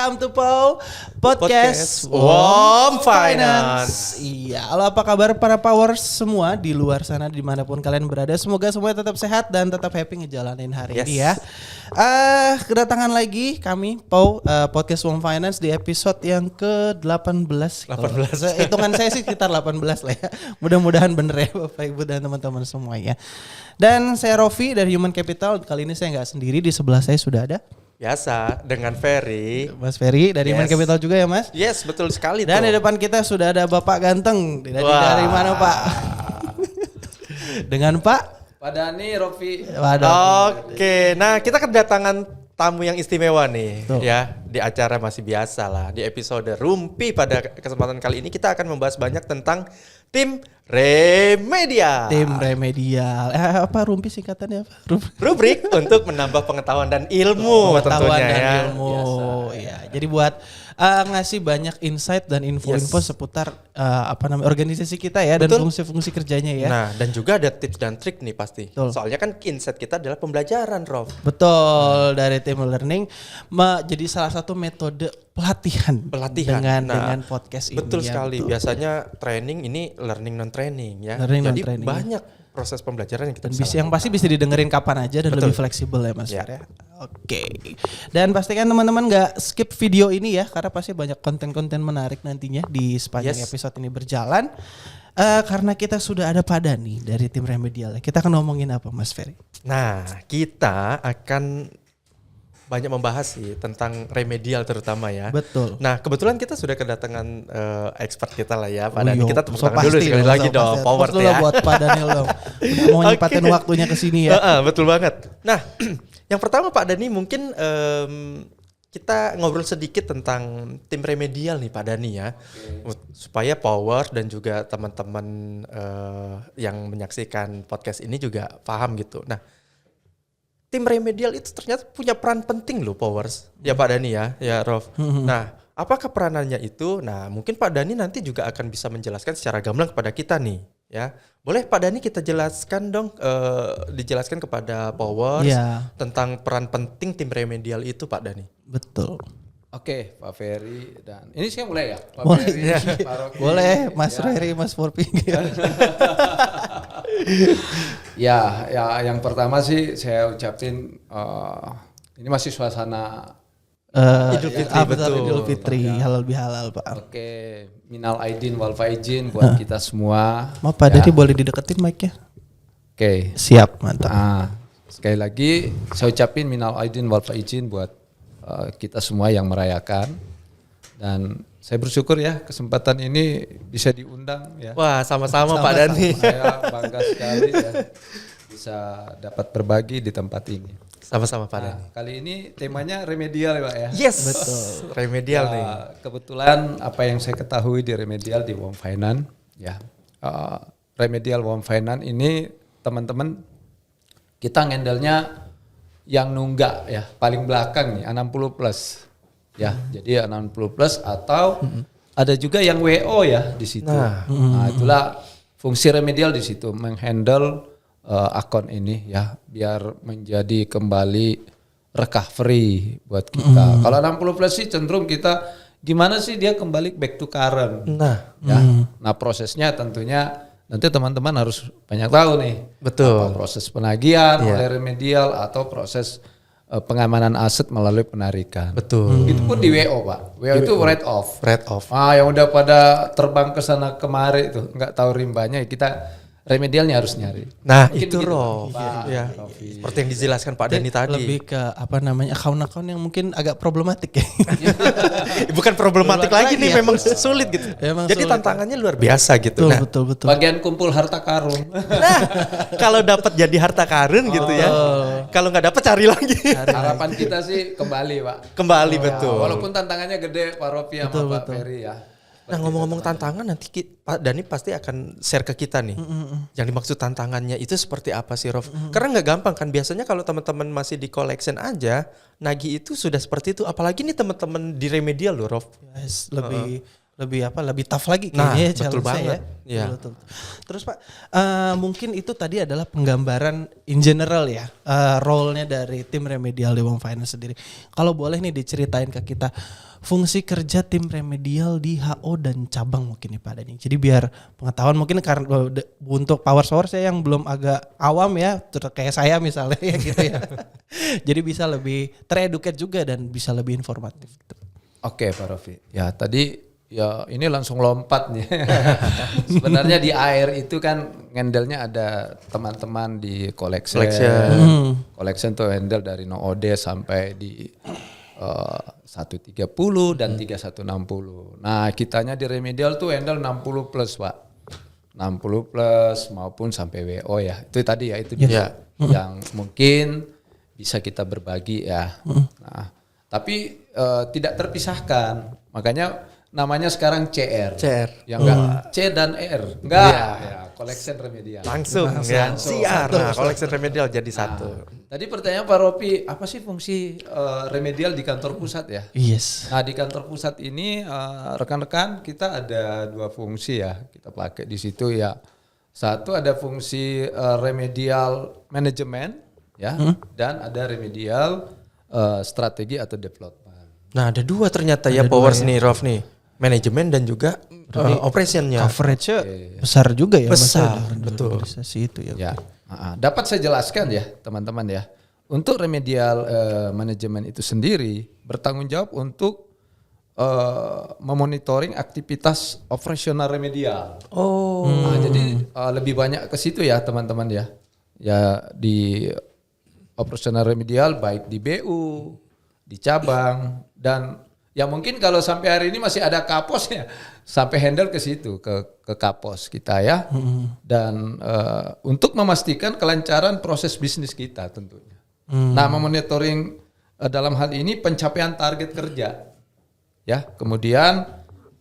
welcome to Podcast Wom Finance. Iya, halo apa kabar para powers semua di luar sana dimanapun kalian berada. Semoga semuanya tetap sehat dan tetap happy ngejalanin hari ini ya. Kedatangan lagi kami Podcast Wom Finance di episode yang ke-18. 18. Hitungan saya sih sekitar 18 lah ya. Mudah-mudahan bener ya Bapak Ibu dan teman-teman semuanya. Dan saya Rofi dari Human Capital. Kali ini saya nggak sendiri, di sebelah saya sudah ada Biasa dengan Ferry. Mas Ferry dari Human Capital juga ya Mas? Yes, betul sekali. Dan di depan kita sudah ada Bapak Ganteng. Dari mana Pak? Dengan Pak Dani, Rofi. Oke, nah kita kedatangan tamu yang istimewa nih. Tuh. Ya, di acara masih biasa lah. Di episode Rumpi pada kesempatan kali ini kita akan membahas banyak tentang tim Remedial. Tim Remedial. Apa Rumpi singkatannya apa? Rubrik untuk menambah pengetahuan dan ilmu Pengetahuan tentunya dan ya. ilmu. Ya, jadi buat ngasih banyak insight dan info-info seputar organisasi kita ya. Betul. Dan fungsi-fungsi kerjanya ya. Nah, dan juga ada tips dan trik nih pasti. Betul. Soalnya kan insight kita adalah pembelajaran, Rof. Betul, dari tim learning jadi salah satu metode pelatihan dengan podcast ini. Betul ya, sekali. betul. Biasanya training ini learning non training ya. Learning Jadi non-training. banyak proses pembelajaran yang kita Dan bisa yang pasti bisa didengerin kapan aja dan Betul. lebih fleksibel ya Mas Ya. Fer ya. Oke. Dan pastikan teman-teman gak skip video ini ya, karena pasti banyak konten-konten menarik nantinya di sepanjang episode ini berjalan. Karena kita sudah ada Pak Dani dari tim Remedial. Kita akan ngomongin apa Mas Ferry? Nah, kita akan banyak membahas sih tentang remedial terutama ya. Betul. Nah, kebetulan kita sudah kedatangan expert kita lah ya, Pak Oh Dani. iya, Kita tepuk so tangan dulu pasti sekali dong, lagi so dong, pasti. power Tepuk dulu ya. buat Pak Daniel dong. Udah mau nyempatin waktunya ke sini ya. Betul banget. Nah, yang pertama Pak Dani mungkin kita ngobrol sedikit tentang tim remedial nih Pak Dani ya. Supaya power dan juga teman-teman yang menyaksikan podcast ini juga paham gitu. Nah, tim remedial itu ternyata punya peran penting loh Powers. Ya Pak Dani ya Rof. Nah, apakah peranannya itu? Nah, mungkin Pak Dani nanti juga akan bisa menjelaskan secara gamblang kepada kita nih, ya. Boleh Pak Dani kita jelaskan dong, dijelaskan kepada Powers tentang peran penting tim remedial itu Pak Dani. Betul. Oke, Pak Ferry dan ini saya mulai ya. Pak Boleh. Ferry, Pak Rocky. Boleh Mas Ferry, Mas Forpi. Ya, yang pertama sih saya ucapin ini masih suasana Idul Fitri, betul. Idul Fitri, halal bihalal Pak. Oke, minal aidin wal faizin buat kita semua. Maaf Pak Dani boleh dideketin mic-nya? Oke. Siap, mantap. Sekali lagi saya ucapin minal aidin wal faizin buat kita semua yang merayakan, dan saya bersyukur ya kesempatan ini bisa diundang ya. Wah, sama-sama Pak Dani. Saya bangga sekali ya bisa dapat berbagi di tempat ini. Sama-sama Pak Dani. Nah, kali ini temanya remedial ya Pak ya. Yes, betul. Remedial nih. Kebetulan apa yang saya ketahui di remedial di Wom Finance ya. Remedial Wom Finance ini teman-teman kita ngendelnya yang nunggak ya, paling belakang nih 60 plus. Ya, jadi 60 plus atau ada juga yang WO ya di situ. Nah, itulah fungsi remedial di situ, menghandle akun ini ya biar menjadi kembali recovery buat kita. Kalau 60 plus sih cenderung kita gimana sih dia kembali back to current. Nah, prosesnya tentunya nanti teman-teman harus banyak tahu nih. Betul. Apa proses penagihan oleh remedial atau proses pengamanan aset melalui penarikan. Betul. Itu pun di WO Pak. WO itu write off. Write off. Yang udah pada terbang ke sana kemari tuh nggak tahu rimbanya, kita remedialnya harus nyari. Nah, Mungkin itu begitu, Rof. Pak Ya. Rofi. Seperti yang dijelaskan Pak Dani tadi. Lebih ke akun-akun yang mungkin agak problematik ya. Bukan problematik lagi nih, ya. memang sulit gitu. Emang Jadi sulit. tantangannya luar biasa gitu. Nah, Betul. Bagian kumpul harta karun. kalau dapat jadi harta karun gitu ya. Kalau nggak dapat cari lagi. Harapan kita sih kembali Pak. Kembali betul. Walaupun tantangannya gede Pak Rofi sama Pak Ferry ya. Nah, ngomong-ngomong tantangan, nanti Pak Dani pasti akan share ke kita nih. Yang dimaksud tantangannya itu seperti apa sih, Rof? Karena nggak gampang kan. Biasanya kalau teman-teman masih di collection aja, nagih itu sudah seperti itu. Apalagi nih teman-teman di remedial loh, Rof. Lebih tough lagi Nah, kayaknya betul challenge-nya banget. ya. Iya. Betul. Terus Pak, mungkin itu tadi adalah penggambaran in general ya, role-nya dari tim remedial di Wong Finance sendiri. Kalau boleh nih diceritain ke kita fungsi kerja tim remedial di HO dan cabang mungkin nih Pak Dani. Jadi biar pengetahuan mungkin karena untuk power source saya yang belum agak awam ya, kayak saya misalnya ya gitu ya. Jadi bisa lebih tereduket juga dan bisa lebih informatif gitu. Oke Pak Rofi, ya tadi ya ini langsung lompat nih. Sebenarnya di air itu kan handle-nya ada teman-teman di collection. Collection tuh handle dari NOOD sampai di 130 dan 3160. Nah kitanya di remedial tuh handle 60 plus Pak. 60 plus maupun sampai WO ya. Itu tadi ya itu dia yang mungkin bisa kita berbagi ya. Nah, tapi tidak terpisahkan. Makanya namanya sekarang CR. Yang enggak C dan R. Enggak. Ya, collection remedial. Langsung ya. CR. Nah, collection remedial jadi satu. Tadi pertanyaan Pak Ropi, apa sih fungsi remedial di kantor pusat ya? Yes. Nah di kantor pusat ini rekan-rekan kita ada 2 fungsi ya kita pakai di situ ya. Satu ada fungsi remedial manajemen ya, dan ada remedial strategi atau development. Nah, ada 2 ternyata ya powers nih, Rof nih. Manajemen dan juga operationnya. Coverage-nya besar juga ya. Besar, betul. Organisasi itu ya. Ya, dapat saya jelaskan ya teman-teman ya. Untuk remedial manajemen itu sendiri bertanggung jawab untuk memonitoring aktivitas operasional remedial. Nah, jadi lebih banyak ke situ ya teman-teman ya. Ya di operasional remedial baik di BU, di cabang dan ya mungkin kalau sampai hari ini masih ada kapos ya, sampai handle ke situ ke kapos kita ya. Dan untuk memastikan kelancaran proses bisnis kita tentunya. Nah, memonitoring dalam hal ini pencapaian target kerja ya, kemudian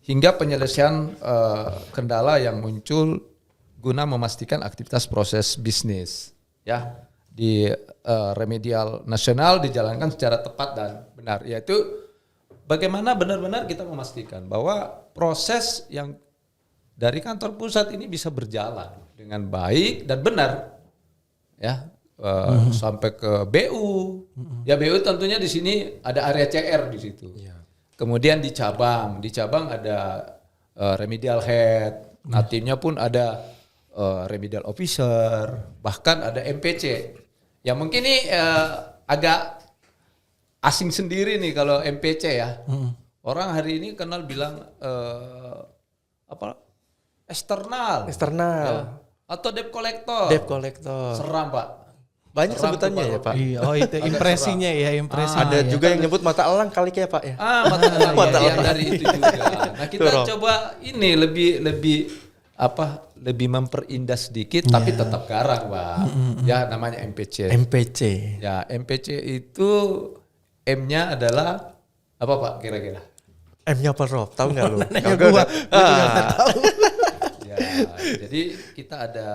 hingga penyelesaian kendala yang muncul guna memastikan aktivitas proses bisnis ya di remedial nasional dijalankan secara tepat dan benar, yaitu bagaimana benar-benar kita memastikan bahwa proses yang dari kantor pusat ini bisa berjalan dengan baik dan benar ya, sampai ke BU. Ya BU tentunya di sini ada area CR di situ. Kemudian di cabang ada remedial head. Nah, timnya pun ada remedial officer, bahkan ada MPC. Ya mungkin ini agak asing sendiri nih kalau MPC ya. Orang hari ini kenal bilang apa? Eksternal. Eksternal. Atau debt collector. Debt collector. Seram, Pak. Banyak Seram sebutannya ya, Pak. Iya, oh itu impresinya ya, impresinya. Ada ya. juga yang nyebut mata elang kali ya, Pak ya. Mata elang Mata yang elang. dari itu juga. Nah, kita Tuh, Rob. coba ini lebih memperindah sedikit tapi tetap garang, Pak. Ya namanya MPC. MPC. Ya, MPC itu M-nya adalah apa, Pak, kira-kira? M-nya apa, Rob? Tahu nggak lu? Nanya gua juga nggak tahu. Ya, jadi kita ada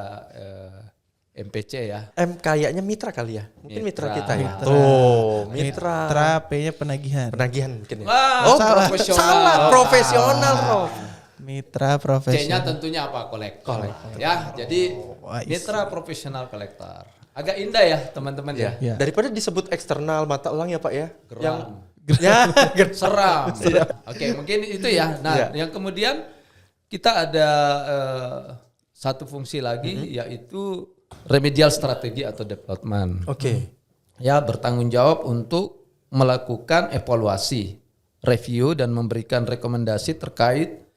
MPC ya. M kayaknya mitra kali ya. Mungkin mitra, Mitra. kita ya. Mitra. Tuh, mitra. Mitra P-nya penagihan. Penagihan mungkin ya. Wah, salah. profesional. Salah, profesional, Rob. Mitra C-nya profesional. tentunya apa? Kolektor. Ya, jadi Wise. mitra profesional kolektor. Agak indah ya, teman-teman ya. Ya. Daripada disebut eksternal mata elang ya, Pak ya. Geram. Ya, Seram. Oke, mungkin itu ya. Nah, yang kemudian kita ada satu fungsi lagi yaitu remedial strategi atau development. Oke. Ya, bertanggung jawab untuk melakukan evaluasi, review dan memberikan rekomendasi terkait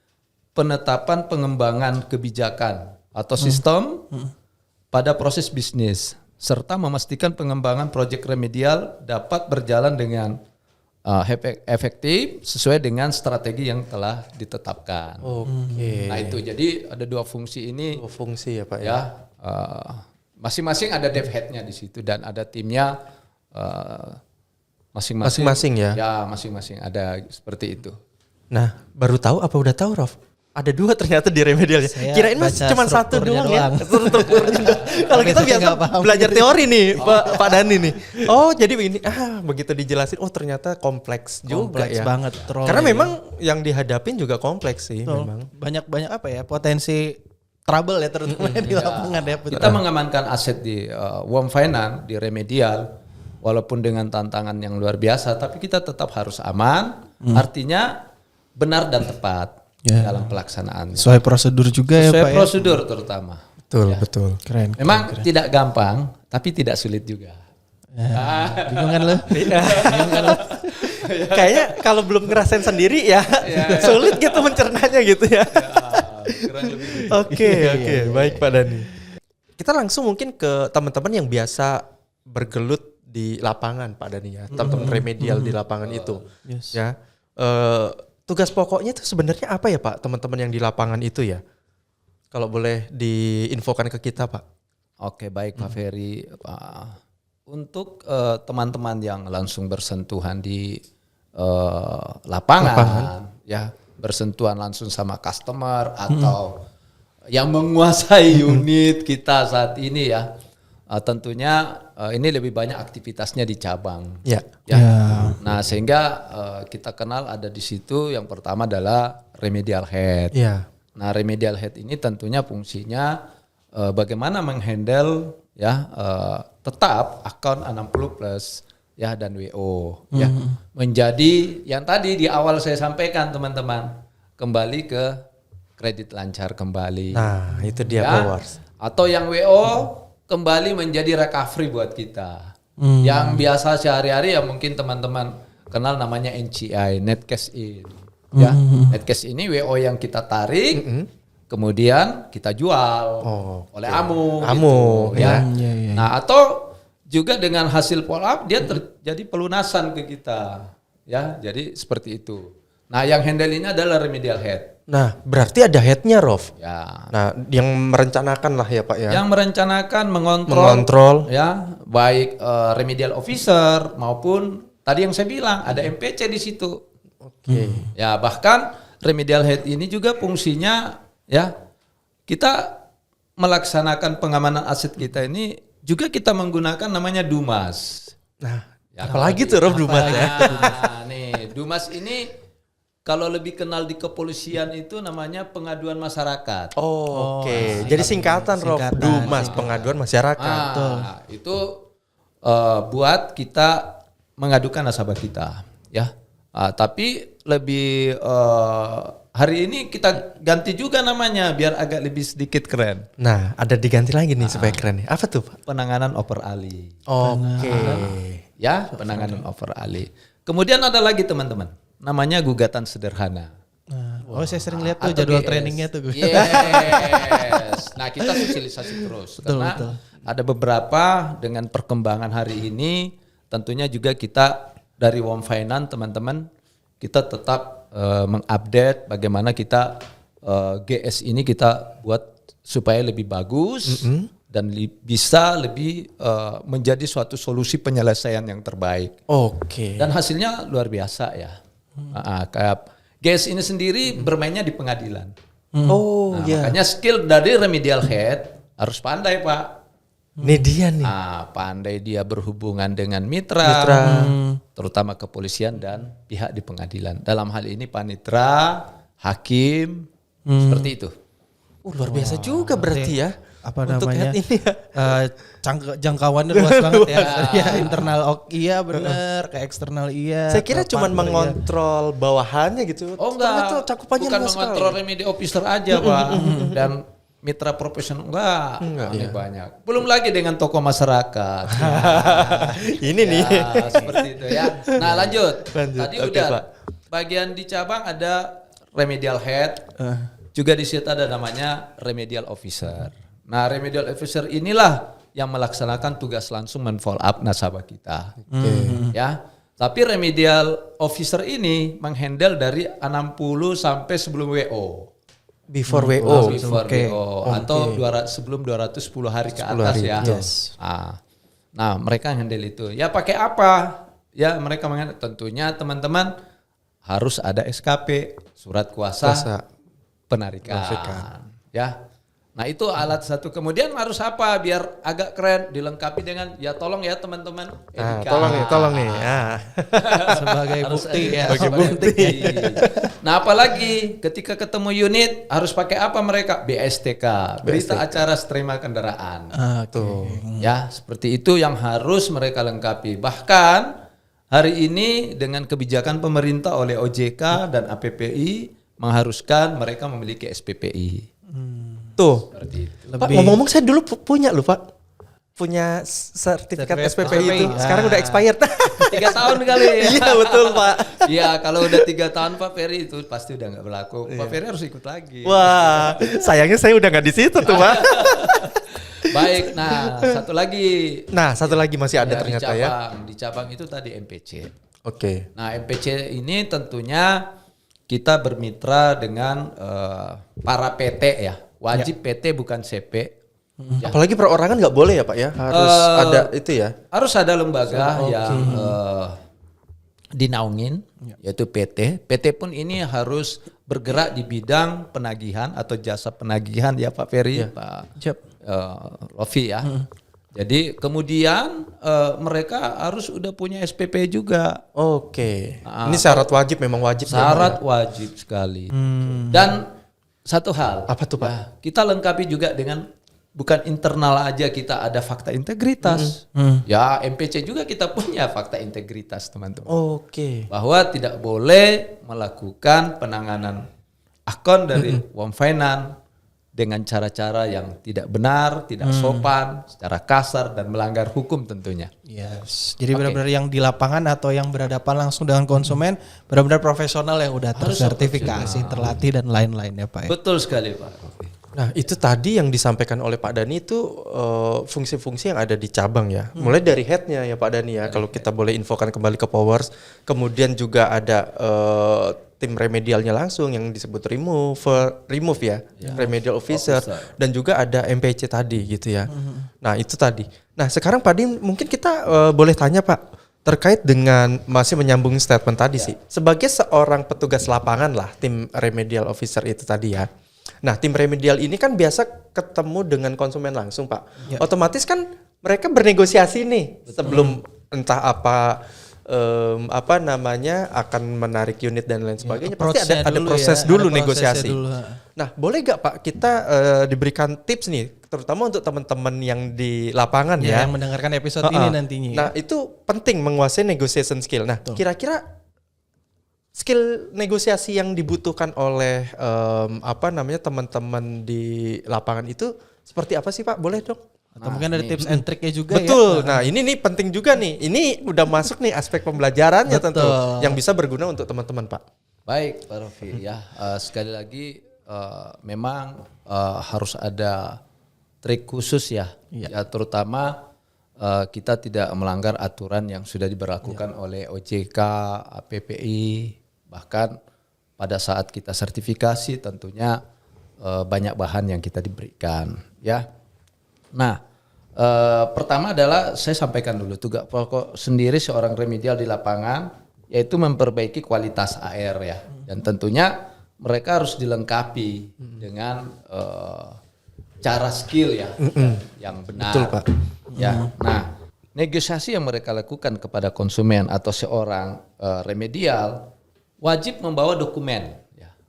penetapan pengembangan kebijakan atau sistem pada proses bisnis serta memastikan pengembangan proyek remedial dapat berjalan dengan efektif sesuai dengan strategi yang telah ditetapkan. Oke. Nah, itu jadi ada 2 fungsi ini Dua fungsi ya, Pak ya. ya. Masing-masing ada dev head-nya di situ dan ada timnya masing-masing. Masing-masing ya. Ya, masing-masing ada seperti itu. Nah, baru tahu apa udah tahu, Rof? Ada 2 ternyata di remedial ya. Saya Kirain mas baca cuma 1 strukturnya doang ya. doang. Strukturnya doang. Kalau kita Saya biasa nggak paham. belajar teori nih, Pak Dani nih. Oh, jadi begini. Begitu dijelasin, oh ternyata kompleks juga Kompleks ya. banget role-nya. Karena memang yang dihadapin juga kompleks sih Betul. memang. Banyak apa ya potensi trouble ya terutama di lapangan ya. Kita mengamankan aset di Warm Finance, di Remedial, walaupun dengan tantangan yang luar biasa, tapi kita tetap harus aman. Artinya benar dan tepat dalam pelaksanaan. Sesuai prosedur juga ya Pak. Sesuai prosedur terutama. Betul. Keren. Memang tidak gampang, tapi tidak sulit juga. Bingung kan lo? Kayaknya kalau belum ngerasain sendiri ya sulit gitu mencernanya gitu ya. Oke, baik Pak Dhani. Kita langsung mungkin ke teman-teman yang biasa bergelut di lapangan Pak Dhani ya, teman-teman remedial di lapangan itu. Ya, tugas pokoknya itu sebenarnya apa ya Pak, teman-teman yang di lapangan itu ya? Kalau boleh diinfokan ke kita Pak. Oke, baik Pak Ferry. Untuk teman-teman yang langsung bersentuhan di lapangan, ya bersentuhan langsung sama customer atau yang menguasai unit kita saat ini ya, tentunya ini lebih banyak aktivitasnya di cabang. Ya. Nah sehingga kita kenal ada di situ yang pertama adalah remedial head. Nah remedial head ini tentunya fungsinya bagaimana menghandle ya tetap akun 60 plus ya dan WO ya menjadi yang tadi di awal saya sampaikan teman-teman, kembali ke kredit lancar kembali. Nah itu dia Powers. Atau yang WO kembali menjadi recovery buat kita. Yang biasa sehari-hari ya mungkin teman-teman kenal namanya NCI, net cash in. Ya, net cash ini WO yang kita tarik kemudian kita jual oleh Amu gitu, ya. Nah, atau juga dengan hasil follow up dia terjadi pelunasan ke kita. Ya, jadi seperti itu. Nah, yang handle ini adalah remedial head. Nah, berarti ada headnya, Rof. Ya. Nah, yang merencanakan lah ya Pak ya. Yang merencanakan, mengontrol ya, baik remedial officer maupun tadi yang saya bilang ada MPC di situ. Ya, bahkan remedial head ini juga fungsinya ya, kita melaksanakan pengamanan aset kita ini juga kita menggunakan namanya Dumas. Nah, ya, apalagi tuh Rof Dumas ya. Nah, nih Dumas ini kalau lebih kenal di kepolisian itu namanya pengaduan masyarakat. Oke. Jadi singkatan Rof, Dumas, pengaduan masyarakat. Itu buat kita mengadukan nasabah kita, ya. Tapi lebih hari ini kita ganti juga namanya biar agak lebih sedikit keren. Nah, ada diganti lagi nih supaya keren nih. Apa tuh Pak? Penanganan over ali. Oke. Ya, penanganan over ali. Kemudian ada lagi teman-teman, namanya gugatan sederhana. Oh, saya sering lihat tuh jadwal trainingnya tuh. Yes. Nah, kita sosialisasi terus. Karena ada beberapa dengan perkembangan hari ini, tentunya juga kita dari Warm Finance teman-teman, kita tetap mengupdate bagaimana kita GS ini kita buat supaya lebih bagus dan bisa lebih menjadi suatu solusi penyelesaian yang terbaik. Oke. Dan hasilnya luar biasa ya. Kayak GS ini sendiri bermainnya di pengadilan. Makanya skill dari remedial head harus pandai Pak. Ini dia nih. Pandai dia berhubungan dengan mitra, terutama kepolisian dan pihak di pengadilan. Dalam hal ini panitra, hakim, seperti itu. Luar biasa juga berarti ya. Apa untuk namanya? ini ya. Jangkauannya luas banget ya. Ya internal iya benar, ke eksternal iya. Saya kira cuma mengontrol bawahannya gitu. Oh enggak, Ternyata cakupannya bukan luas mengontrol sekali. remedi officer aja Pak. Dan mitra profesional enggak banyak. Belum lagi dengan tokoh masyarakat. Ini nih. Seperti itu ya. Nah lanjut. Tadi Oke, udah Pak. bagian di cabang ada remedial head. Juga di situ ada namanya remedial officer. Nah remedial officer inilah yang melaksanakan tugas langsung men-follow up nasabah kita. Ya. Tapi remedial officer ini menghandle dari 60 sampai sebelum WO. Before WO. Before WO atau sebelum 210 hari ke atas hari, ya. yes. Nah, mereka handle itu. Ya pakai apa? Ya mereka tentunya teman-teman harus ada SKP, surat kuasa penarikan. Ya. Nah itu alat satu. Kemudian harus apa biar agak keren, dilengkapi dengan ya tolong ya teman-teman. Tolong nih. Sebagai Harus bukti ada- ya. sebagai bukti. Nah apalagi ketika ketemu unit harus pakai apa mereka? BSTK, berita acara terima kendaraan. Tuh. Ya seperti itu yang harus mereka lengkapi. Bahkan hari ini dengan kebijakan pemerintah oleh OJK dan APPI mengharuskan mereka memiliki SPPI. Tuh. Seperti itu. Pak, ngomong-ngomong saya dulu punya loh Pak. Punya sertifikat SPPI itu. Sekarang udah expired. 3 tahun kali ya. Iya betul Pak. Iya kalau udah 3 tahun Pak Ferry itu pasti udah nggak berlaku. Pak Ferry harus ikut lagi. Wah, sayangnya saya udah nggak di situ tuh Pak. Baik, nah satu lagi. Nah, satu lagi masih ada Ya, ternyata di ya. cabang, di cabang itu tadi MPC. Oke. Nah MPC ini tentunya kita bermitra dengan para PT ya. Wajib PT bukan CP. Ya. Apalagi perorangan nggak boleh ya Pak ya. Harus ada itu ya. Harus ada lembaga yang dinaungin, yaitu PT. PT pun ini harus bergerak di bidang penagihan atau jasa penagihan ya Pak Ferry, Pak Lofi ya. Jadi kemudian mereka harus udah punya SPP juga. Oke. Ini syarat wajib memang wajib. Syarat wajib sekali. Dan satu hal. Apa tuh Pak? Ya, kita lengkapi juga dengan bukan internal aja kita ada fakta integritas. Ya MPC juga kita punya fakta integritas teman-teman. Oke. Bahwa tidak boleh melakukan penanganan akun dari Wom Finance dengan cara-cara yang tidak benar, tidak sopan, secara kasar dan melanggar hukum tentunya. Yes. Jadi benar-benar yang di lapangan atau yang berhadapan langsung dengan konsumen benar-benar profesional yang udah tersertifikasi, terlatih dan lain-lain ya Pak ya. Betul sekali Pak. Nah itu tadi yang disampaikan oleh Pak Dhani itu fungsi-fungsi yang ada di cabang ya. Mulai dari headnya ya Pak Dhani ya. Kalau kita boleh infokan kembali ke Powers. Kemudian juga ada tim remedialnya langsung yang disebut remove ya. Remedial officer. Dan juga ada MPC tadi gitu ya. Nah itu tadi. Nah sekarang Pak Dhani mungkin kita boleh tanya Pak. Terkait dengan masih menyambung statement tadi sih. Sebagai seorang petugas lapangan lah tim remedial officer itu tadi ya. Nah, tim remedial ini kan biasa ketemu dengan konsumen langsung, Pak. Ya. Otomatis kan mereka bernegosiasi nih sebelum entah apa akan menarik unit dan lain sebagainya. Pasti ada proses dulu negosiasi. Nah, boleh gak Pak kita diberikan tips nih, terutama untuk teman-teman yang di lapangan ya. Yang mendengarkan episode ini nantinya. Nah, itu penting menguasai negotiation skill. Nah, kira-kira skill negosiasi yang dibutuhkan oleh teman-teman di lapangan itu seperti apa sih Pak? Boleh dong? Atau mungkin ada tips and triknya juga ya. Betul. Nah ini nih penting juga nih. Ini udah masuk nih aspek pembelajarannya tentu yang bisa berguna untuk teman-teman Pak. Baik Pak Rofi ya. Sekali lagi memang harus ada trik khusus ya. Ya terutama kita tidak melanggar aturan yang sudah diberlakukan oleh OJK, APPI. Bahkan pada saat kita sertifikasi tentunya banyak bahan yang kita diberikan ya. Nah pertama adalah saya sampaikan dulu tugas pokok sendiri seorang remedial di lapangan yaitu memperbaiki kualitas air ya. Dan tentunya mereka harus dilengkapi dengan cara skill ya yang benar. Betul Pak. Ya. Nah negosiasi yang mereka lakukan kepada konsumen atau seorang remedial wajib membawa dokumen.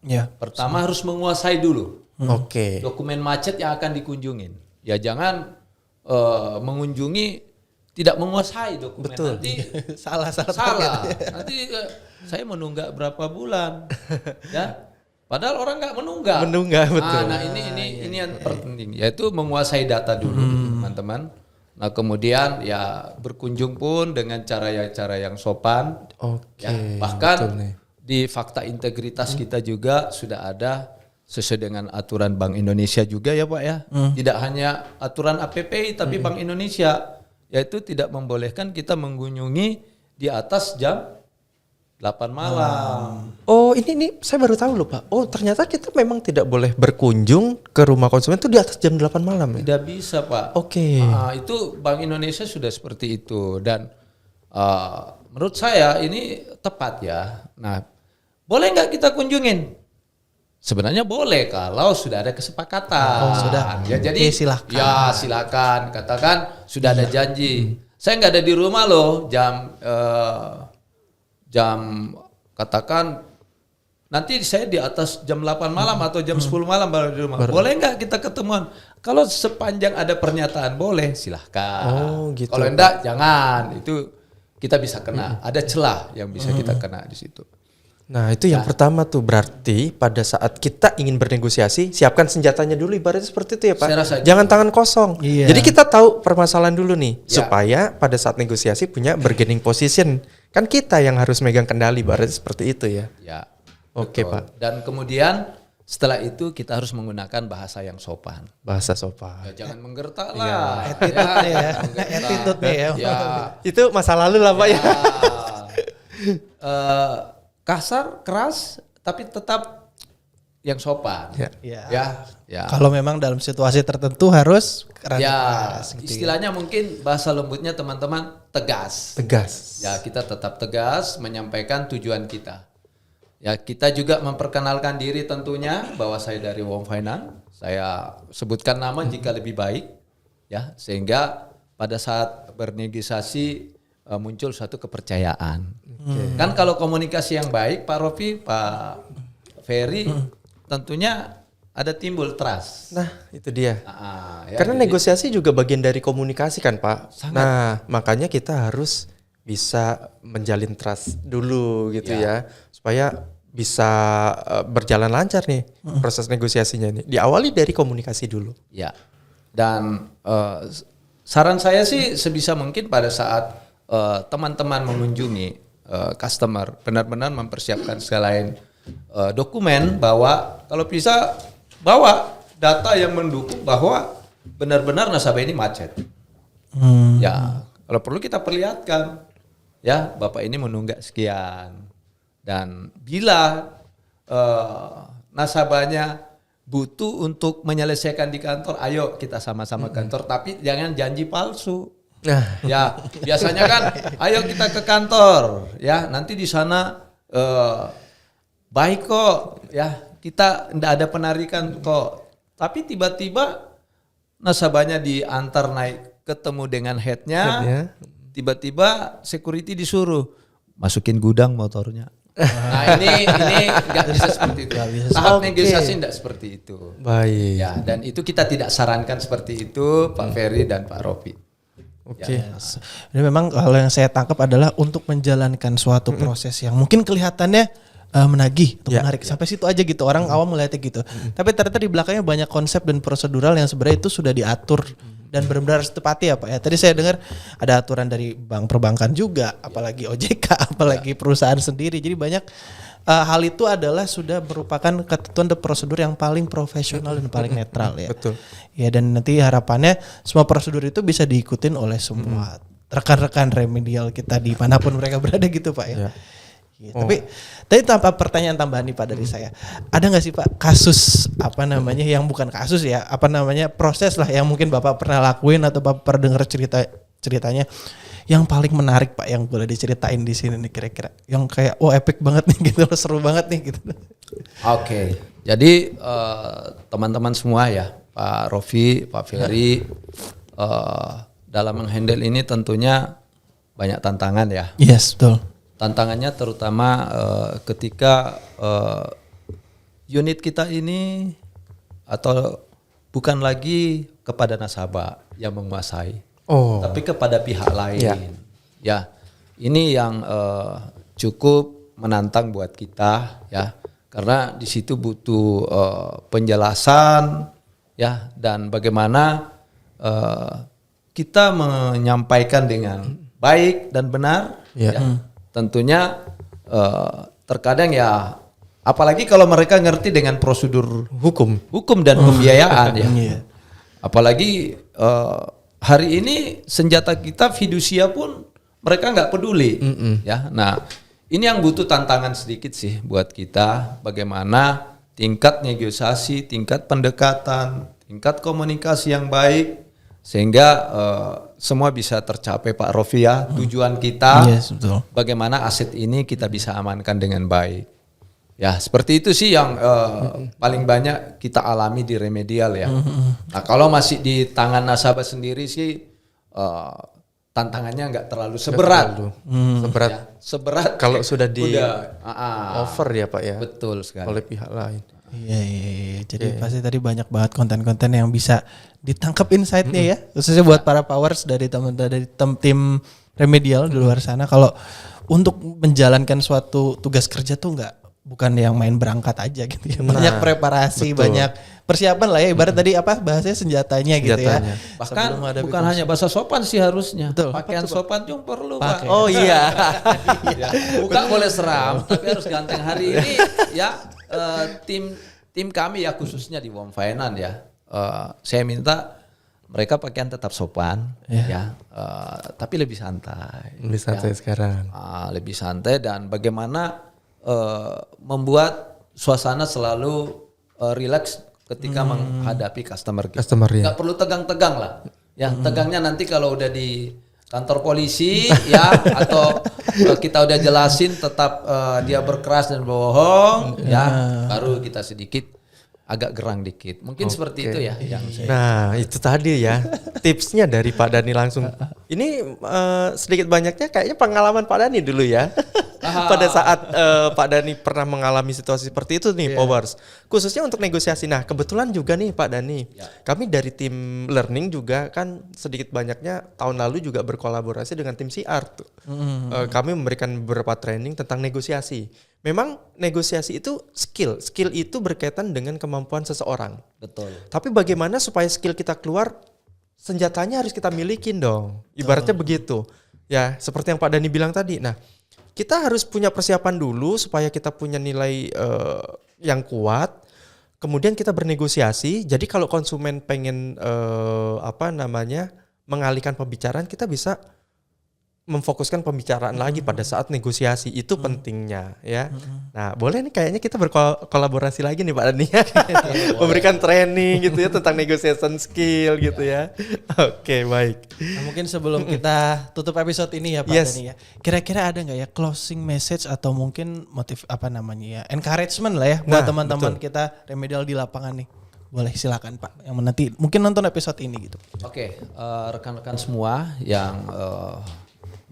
Ya. Pertama harus menguasai dulu. Oke. Dokumen macet yang akan dikunjungin. Ya jangan mengunjungi tidak menguasai dokumen. Betul. Nanti salah. Nanti saya menunggak berapa bulan. Ya. Padahal orang nggak menunggak. Menunggak betul. Nah ini yang penting yaitu menguasai data dulu teman-teman. Nah kemudian ya berkunjung pun dengan cara yang sopan. Oke. Ya, bahkan di fakta integritas kita juga sudah ada sesuai dengan aturan Bank Indonesia juga ya Pak ya. Tidak hanya aturan APPI tapi Bank Indonesia yaitu tidak membolehkan kita mengunjungi di atas jam 8 malam. Oh ini saya baru tahu loh Pak. Oh ternyata kita memang tidak boleh berkunjung ke rumah konsumen itu di atas jam 8 malam ya? Tidak bisa Pak. Oke. Itu Bank Indonesia sudah seperti itu dan menurut saya ini tepat ya. Nah boleh nggak kita kunjungin? sebenarnya boleh kalau sudah ada kesepakatan. Oh, sudah. Ya, jadi Oke, silakan. Ya silakan. Katakan sudah ada janji. Saya nggak ada di rumah loh jam katakan nanti saya di atas jam 8 malam atau jam 10 malam baru di rumah. Boleh nggak kita ketemuan? Kalau sepanjang ada pernyataan boleh, silahkan. Oh, gitu. Kalau enggak jangan. Itu kita bisa kena. Ada celah yang bisa kita kena di situ. Nah itu yang pertama tuh, berarti pada saat kita ingin bernegosiasi, siapkan senjatanya dulu, ibaratnya seperti itu ya Pak. Saya rasa Jangan tangan kosong. Iya. Jadi kita tahu permasalahan dulu nih, Ya. supaya pada saat negosiasi punya bargaining position. Kan kita yang harus megang kendali, ibaratnya seperti itu ya. Ya. Oke betul. Pak. Dan kemudian setelah itu kita harus menggunakan bahasa yang sopan. Bahasa sopan. Ya, jangan menggertak lah. Attitude-nya ya. jangan menggertak. Attitude-nya ya. Ya. Itu masa lalu lah Pak ya. Kasar, keras, tapi tetap yang sopan. Ya. Ya. Ya. Kalau memang dalam situasi tertentu harus keras. Ya, gitu ya. istilahnya mungkin bahasa lembutnya teman-teman tegas. Tegas. Ya, kita tetap tegas menyampaikan tujuan kita. Ya, kita juga memperkenalkan diri tentunya bahwa saya dari Wom Finance. Saya sebutkan nama jika lebih baik, ya, sehingga pada saat bernegosiasi muncul suatu kepercayaan. Kan kalau komunikasi yang baik, Pak Rofi, Pak Ferry, tentunya ada timbul trust. Nah itu dia. Ya, Karena jadi- negosiasi juga bagian dari komunikasi kan Pak. Sangat. Nah makanya kita harus bisa menjalin trust dulu gitu ya. Supaya bisa berjalan lancar nih proses negosiasinya ini. Diawali dari komunikasi dulu. Ya, dan saran saya sih sebisa mungkin pada saat teman-teman mengunjungi customer benar-benar mempersiapkan selain dokumen bahwa kalau bisa bawa data yang mendukung bahwa benar-benar nasabah ini macet. Ya, kalau perlu kita perlihatkan ya Bapak ini menunggak sekian dan bila nasabahnya butuh untuk menyelesaikan di kantor, ayo kita sama-sama kantor, tapi jangan janji palsu. Nah Ya, biasanya kan, ayo kita ke kantor, ya nanti di sana baik kok, ya kita tidak ada penarikan kok. Tapi tiba-tiba nasabahnya diantar naik ketemu dengan headnya, tiba-tiba security disuruh masukin gudang motornya. Nah ini nggak bisa seperti itu. Tahap negosiasi tidak seperti itu. baik. Ya, dan itu kita tidak sarankan seperti itu, Pak Ferry dan Pak Rofi. Oke. Ini memang kalau yang saya tangkap adalah untuk menjalankan suatu proses yang mungkin kelihatannya menagih atau menarik sampai situ aja gitu, orang awam melihatnya gitu. Tapi ternyata di belakangnya banyak konsep dan prosedural yang sebenarnya itu sudah diatur dan benar-benar harus ditepati ya Pak ya. Tadi saya dengar ada aturan dari bank perbankan juga, apalagi OJK, apalagi perusahaan sendiri. Jadi banyak hal itu adalah sudah merupakan ketentuan dan prosedur yang paling profesional dan paling netral ya. Betul. Ya, dan nanti harapannya semua prosedur itu bisa diikutin oleh semua rekan-rekan remedial kita di manapun mereka berada gitu Pak ya. Ya, tapi tanpa pertanyaan tambahan nih Pak dari saya, ada nggak sih Pak kasus apa namanya yang bukan kasus ya, apa namanya proses lah yang mungkin Bapak pernah lakuin atau Bapak pernah dengar ceritanya yang paling menarik Pak yang boleh diceritain di sini nih kira-kira, yang kayak wah epic banget nih gitu, seru banget nih gitu. Oke, jadi teman-teman semua ya, Pak Rofi, Pak Ferry, dalam menghandle ini tentunya banyak tantangan ya. Yes, betul. Tantangannya terutama ketika unit kita ini atau bukan lagi kepada nasabah yang menguasai, tapi kepada pihak lain. Ya, ini yang cukup menantang buat kita ya, karena di situ butuh penjelasan ya, dan bagaimana kita menyampaikan dengan baik dan benar. Ya. Tentunya terkadang ya, apalagi kalau mereka ngerti dengan prosedur hukum dan pembiayaan ya. Apalagi hari ini senjata kita fidusia pun mereka nggak peduli ya. Nah ini yang butuh tantangan sedikit sih buat kita, bagaimana tingkat negosiasi, tingkat pendekatan, tingkat komunikasi yang baik sehingga semua bisa tercapai Pak Rofi ya. Tujuan kita Yes, betul. bagaimana aset ini kita bisa amankan dengan baik Ya, seperti itu sih yang paling banyak kita alami di remedial ya. Nah, kalau masih di tangan nasabah sendiri sih tantangannya nggak terlalu seberat. Seberat. Ya, seberat Kalau sudah di udah, over ya Pak ya. betul sekali. Oleh pihak lain. Iya. Jadi pasti tadi banyak banget konten-konten yang bisa ditangkap insight-nya ya. Khususnya buat para powers dari tim remedial di luar sana. Kalau untuk menjalankan suatu tugas kerja tuh bukan yang main berangkat aja gitu ya. Banyak preparasi, banyak persiapan lah ya. Ibarat tadi bahasanya senjatanya gitu ya. Bahkan bukan hanya bahasa sopan sih harusnya. Betul. Pakaian sopan juga perlu Pak. Oh iya. Bukan boleh seram, tapi harus ganteng. Hari ini ya tim kami ya khususnya di Wom Finance ya. Saya minta mereka pakaian tetap sopan ya, tapi lebih santai. Lebih santai sekarang. Lebih santai dan bagaimana membuat suasana selalu rileks ketika menghadapi customer kita. Nggak perlu tegang-tegang lah. Ya, tegangnya nanti kalau udah di kantor polisi ya atau kita udah jelasin tetap dia berkeras dan bohong ya, baru kita sedikit agak gerang dikit. Mungkin seperti itu ya yang saya. Nah, itu tadi ya tipsnya dari Pak Dhani langsung. Ini sedikit banyaknya kayaknya pengalaman Pak Dhani dulu ya. Pada saat Pak Dhani pernah mengalami situasi seperti itu nih, Powers. Khususnya untuk negosiasi. Nah, kebetulan juga nih Pak Dhani. Kami dari tim learning juga kan sedikit banyaknya tahun lalu juga berkolaborasi dengan tim CR tuh. Kami memberikan beberapa training tentang negosiasi. Memang negosiasi itu skill. Skill itu berkaitan dengan kemampuan seseorang. Betul. Tapi bagaimana supaya skill kita keluar, senjatanya harus kita milikin dong. Ibaratnya begitu. Ya, seperti yang Pak Dhani bilang tadi. Nah, kita harus punya persiapan dulu supaya kita punya nilai yang kuat. Kemudian kita bernegosiasi. Jadi kalau konsumen pengen mengalihkan pembicaraan, kita bisa memfokuskan pembicaraan lagi pada saat negosiasi. Itu pentingnya ya. Nah, boleh nih kayaknya kita berkolaborasi lagi nih Pak Dhani ya. Memberikan training gitu ya tentang negotiation skill gitu ya. Oke, baik. Nah, mungkin sebelum kita tutup episode ini ya Pak Dhani ya. Kira-kira ada nggak ya closing message atau mungkin encouragement lah ya buat teman-teman kita remedial di lapangan nih. Boleh silakan Pak yang nanti mungkin nonton episode ini gitu. Oke, rekan-rekan semua yang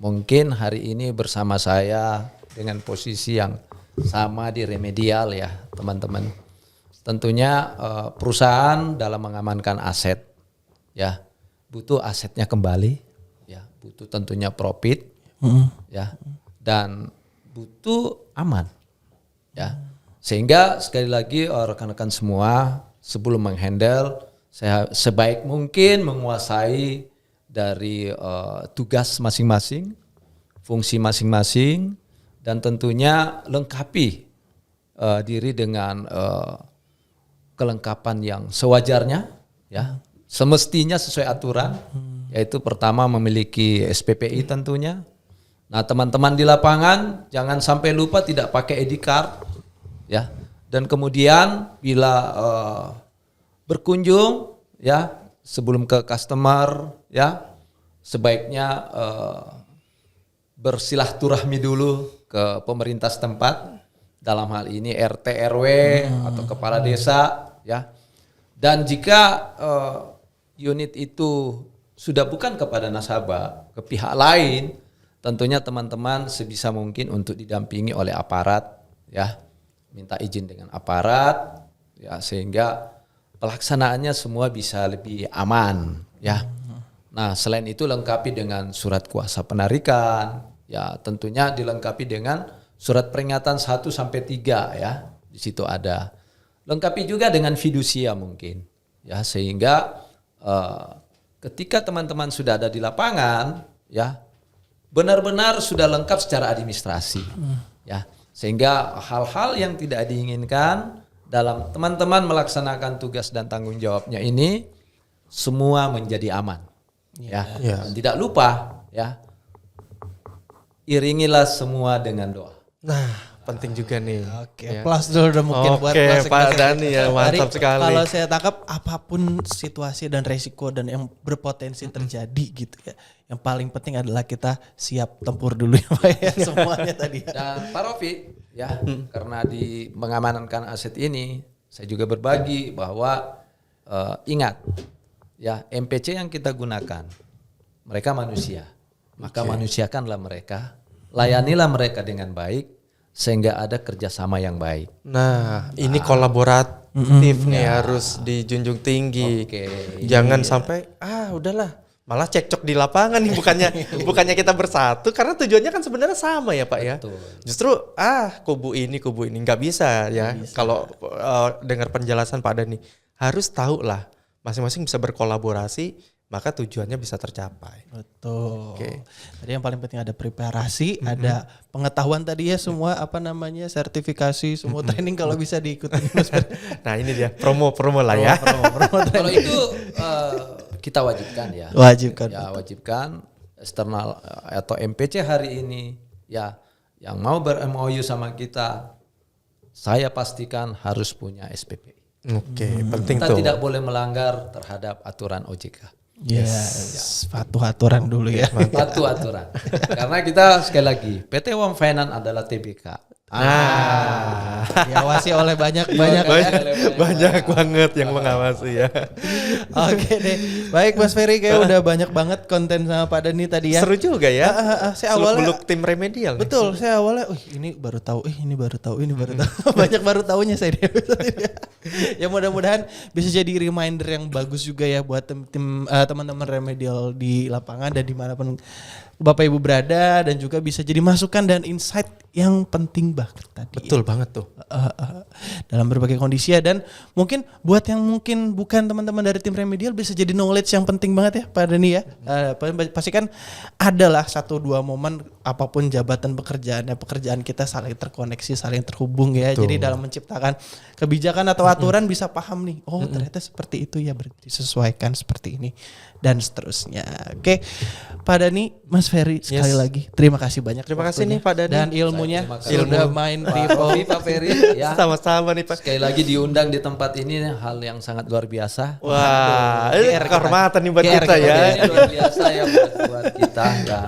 mungkin hari ini bersama saya dengan posisi yang sama di remedial ya teman-teman. Tentunya perusahaan dalam mengamankan aset ya butuh asetnya kembali ya, butuh tentunya profit ya, dan butuh aman ya. Sehingga sekali lagi rekan-rekan semua sebelum menghandle saya sebaik mungkin menguasai dari tugas masing-masing, fungsi masing-masing, dan tentunya lengkapi diri dengan kelengkapan yang sewajarnya, ya, semestinya sesuai aturan, yaitu pertama memiliki SPPI tentunya. Nah, teman-teman di lapangan jangan sampai lupa tidak pakai ID card, ya, dan kemudian bila berkunjung, ya, sebelum ke customer, ya, sebaiknya bersilaturahmi dulu ke pemerintah setempat, dalam hal ini RT RW atau kepala desa, ya. Dan jika unit itu sudah bukan kepada nasabah, ke pihak lain, tentunya teman-teman sebisa mungkin untuk didampingi oleh aparat, ya, minta izin dengan aparat, ya, sehingga pelaksanaannya semua bisa lebih aman, ya. Nah, selain itu lengkapi dengan surat kuasa penarikan, ya, tentunya dilengkapi dengan surat peringatan 1 sampai 3, ya. Di situ ada. Lengkapi juga dengan fidusia mungkin, ya, sehingga ketika teman-teman sudah ada di lapangan, ya, benar-benar sudah lengkap secara administrasi, ya, sehingga hal-hal yang tidak diinginkan dalam teman-teman melaksanakan tugas dan tanggung jawabnya ini semua menjadi aman, ya. Dan tidak lupa, ya, iringilah semua dengan doa. Nah, penting juga nih. Oke, Ya. plus dulu udah mungkin buat Oke, plus Pak Dani ya, mantap Tadi, sekali. Kalau saya tangkap apapun situasi dan resiko dan yang berpotensi terjadi gitu ya. Yang paling penting adalah kita siap tempur dulu ya Pak ya semuanya tadi. Ya. Dan Pak Rofi, ya, karena di mengamankan aset ini, saya juga berbagi bahwa ingat, ya MPC yang kita gunakan, mereka manusia, maka manusiakanlah mereka, layanilah mereka dengan baik, sehingga ada kerjasama yang baik. Nah, ini kolaboratif nih harus dijunjung tinggi. Oke. Jangan sampai udahlah malah cekcok di lapangan nih bukannya kita bersatu karena tujuannya kan sebenarnya sama ya Pak ya. Betul. Justru kubu ini nggak bisa ya. Kalau dengar penjelasan Pak Dani harus tahu lah masing-masing bisa berkolaborasi maka tujuannya bisa tercapai. Betul. Oke. Tadi yang paling penting ada preparasi, ada pengetahuan tadi ya semua sertifikasi, semua training kalau bisa diikuti. Nah ini dia promo lah ya. Kalau itu kita wajibkan ya. Wajibkan. Ya, wajibkan eksternal atau MPC hari ini ya yang mau ber-MOU sama kita, saya pastikan harus punya SPP. Oke, penting Kita tuh. tidak boleh melanggar terhadap aturan OJK. Yes. Patuh aturan dulu ya. Patuh aturan. Karena kita sekali lagi PT Wom Finance adalah TBK. Diawasi oleh banyak Banyak banget yang mengawasi ya. Oke deh. Baik Mas Ferry kayak udah banyak banget konten sama Pak Dani tadi ya. Seru juga ya. Saya awalnya Seluk-beluk tim remedial nih. betul, saya awalnya ini baru tahu, ini baru tahu. Banyak baru tahunya saya di episode ini. Ya mudah-mudahan bisa jadi reminder yang bagus juga ya buat teman-teman remedial di lapangan dan dimanapun Bapak Ibu berada dan juga bisa jadi masukan dan insight yang penting banget tadi. Betul banget tuh. Dalam berbagai kondisi ya dan mungkin buat yang mungkin bukan teman-teman dari tim remedial bisa jadi knowledge yang penting banget ya Pak Dani ya. Pasti kan adalah 1-2 momen apapun jabatan pekerjaan kita saling terkoneksi, saling terhubung ya. Betul. Jadi dalam menciptakan kebijakan atau aturan bisa paham nih. Oh ternyata seperti itu ya, berarti disesuaikan seperti ini dan seterusnya. Oke Pak Dani, Mas Ferry sekali lagi terima kasih banyak. Terima kasih waktunya nih Pak Dani. dan ilmunya sudah main di Pak Ferry ya. Sama-sama nih Pak. Sekali lagi diundang di tempat ini hal yang sangat luar biasa. Wah, ini GR kita. kehormatan nih buat GR kita ya. Ini luar biasa ya buat kita ya,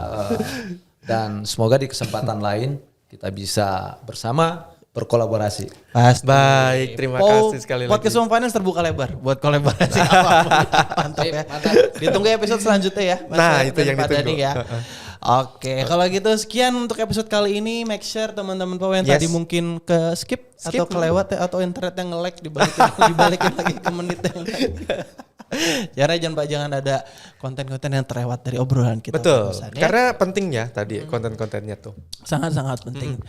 dan semoga di kesempatan lain kita bisa bersama berkolaborasi. Pasti. Baik, terima kasih sekali lagi. Podcast Wom Finance terbuka lebar buat kolaborasi apapun. Mantap ya. Mantap. Ditunggu episode selanjutnya ya. Mas Nah, Ferry itu dan yang Pak ditunggu. Dani ya. Oke, kalau gitu sekian untuk episode kali ini. Make sure teman-teman Pau yang Yes. tadi mungkin ke skip atau kelewat ya, atau internet yang nge-lag dibalikin lagi ke menit yang lain. Jangan ada konten-konten yang terlewat dari obrolan kita. Betul. barusan, ya. Karena penting ya tadi konten-kontennya tuh. Sangat-sangat penting.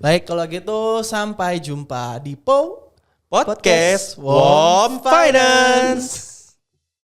Baik, kalau gitu sampai jumpa di Pau Podcast Wom Finance.